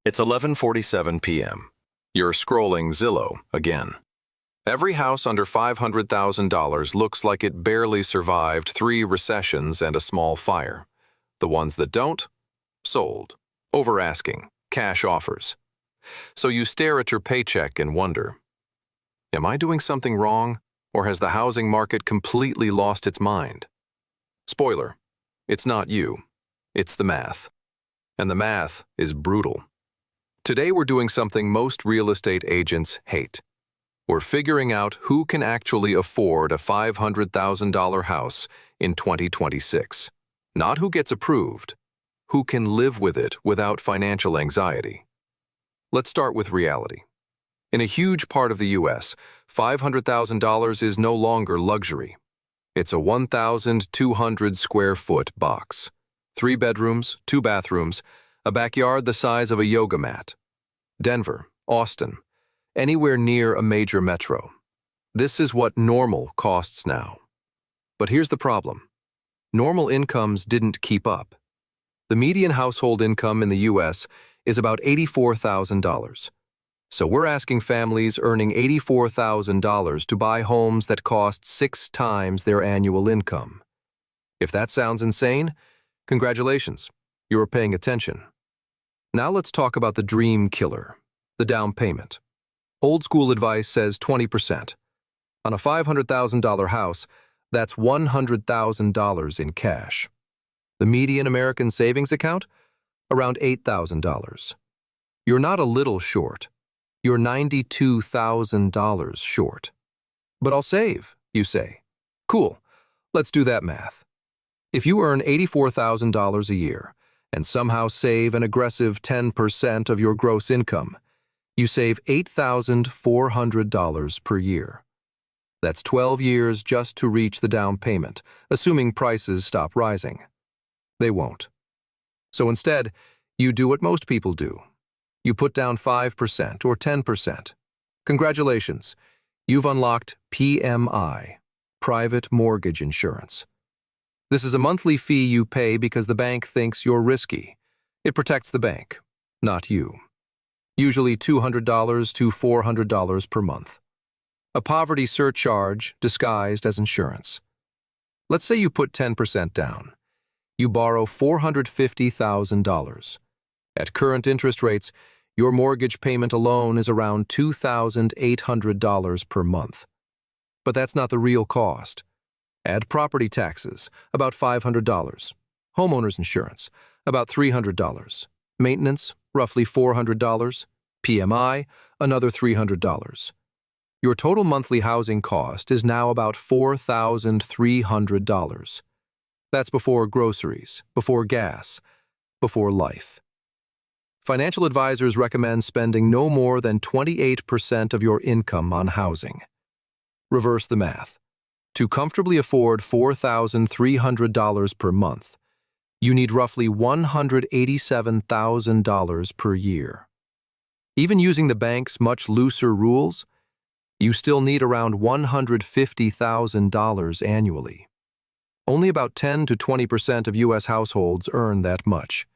It's 11:47 p.m. You're scrolling Zillow again. Every house under $500,000 looks like it barely survived 3 recessions and a small fire. The ones that don't? Sold. Over asking. Cash offers. So you stare at your paycheck and wonder, am I doing something wrong, or has the housing market completely lost its mind? Spoiler, it's not you. It's the math. And the math is brutal. Today we're doing something most real estate agents hate. We're figuring out who can actually afford a $500,000 house in 2026. Not who gets approved, who can live with it without financial anxiety. Let's start with reality. In a huge part of the U.S., $500,000 is no longer luxury. It's a 1,200 square foot box. 3 bedrooms, 2 bathrooms, a backyard the size of a yoga mat. Denver, Austin, anywhere near a major metro. This is what normal costs now. But here's the problem. Normal incomes didn't keep up. The median household income in the U.S. is about $84,000. So we're asking families earning $84,000 to buy homes that cost 6 times their annual income. If that sounds insane, congratulations, you were paying attention. Now let's talk about the dream killer, the down payment. Old school advice says 20%. On a $500,000 house, that's $100,000 in cash. The median American savings account? Around $8,000. You're not a little short. You're $92,000 short. But I'll save, you say. Cool, let's do that math. If you earn $84,000 a year and somehow save an aggressive 10% of your gross income, you save $8,400 per year. That's 12 years just to reach the down payment, assuming prices stop rising. They won't. So instead, you do what most people do. You put down 5% or 10%. Congratulations, you've unlocked PMI, Private Mortgage Insurance. This is a monthly fee you pay because the bank thinks you're risky. It protects the bank, not you. Usually $200 to $400 per month. A poverty surcharge disguised as insurance. Let's say you put 10% down. You borrow $450,000. At current interest rates, your mortgage payment alone is around $2,800 per month. But that's not the real cost. Add property taxes, about $500. Homeowner's insurance, about $300. Maintenance, roughly $400. PMI, another $300. Your total monthly housing cost is now about $4,300. That's before groceries, before gas, before life. Financial advisors recommend spending no more than 28% of your income on housing. Reverse the math. To comfortably afford $4,300 per month, you need roughly $187,000 per year. Even using the bank's much looser rules, you still need around $150,000 annually. Only about 10 to 20% of U.S. households earn that much,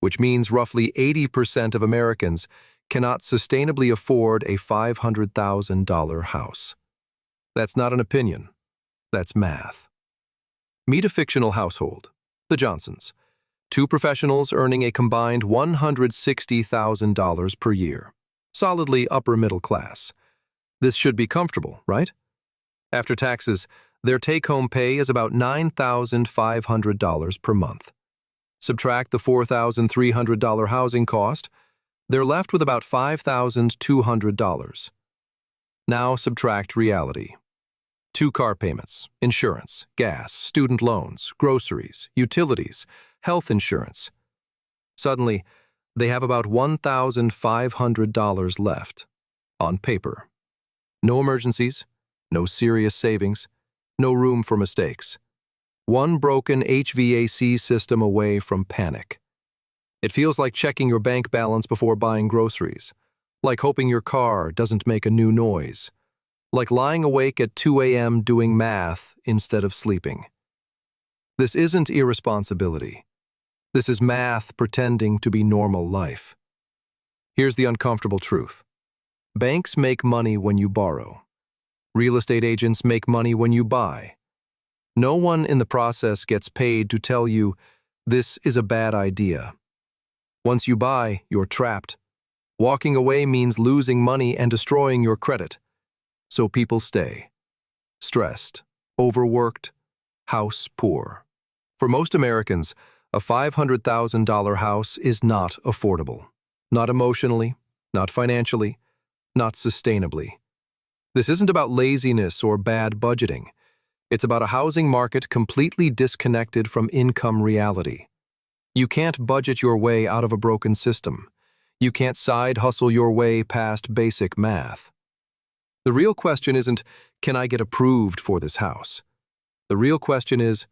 which means roughly 80% of Americans cannot sustainably afford a $500,000 house. That's not an opinion. That's math. Meet a fictional household, the Johnsons, 2 professionals earning a combined $160,000 per year, solidly upper middle class. This should be comfortable, right? After taxes, their take-home pay is about $9,500 per month. Subtract the $4,300 housing cost, they're left with about $5,200. Now subtract reality. 2 car payments, insurance, gas, student loans, groceries, utilities, health insurance. Suddenly, they have about $1,500 left, on paper. No emergencies, no serious savings, no room for mistakes. One broken HVAC system away from panic. It feels like checking your bank balance before buying groceries, like hoping your car doesn't make a new noise, like lying awake at 2 a.m. doing math instead of sleeping. This isn't irresponsibility. This is math pretending to be normal life. Here's the uncomfortable truth. Banks make money when you borrow. Real estate agents make money when you buy. No one in the process gets paid to tell you this is a bad idea. Once you buy, you're trapped. Walking away means losing money and destroying your credit. So people stay. Stressed, overworked, house poor. For most Americans, a $500,000 house is not affordable. Not emotionally, not financially, not sustainably. This isn't about laziness or bad budgeting. It's about a housing market completely disconnected from income reality. You can't budget your way out of a broken system. You can't side hustle your way past basic math. The real question isn't, can I get approved for this house? The real question is,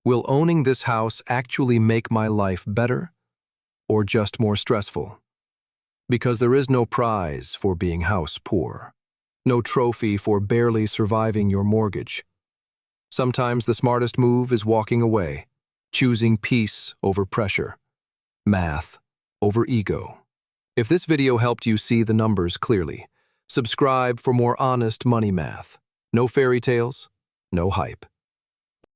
will owning this house actually make my life better or just more stressful? Because there is no prize for being house poor. No trophy for barely surviving your mortgage. Sometimes the smartest move is walking away, choosing peace over pressure, math over ego. If this video helped you see the numbers clearly, subscribe for more honest money math. No fairy tales, no hype.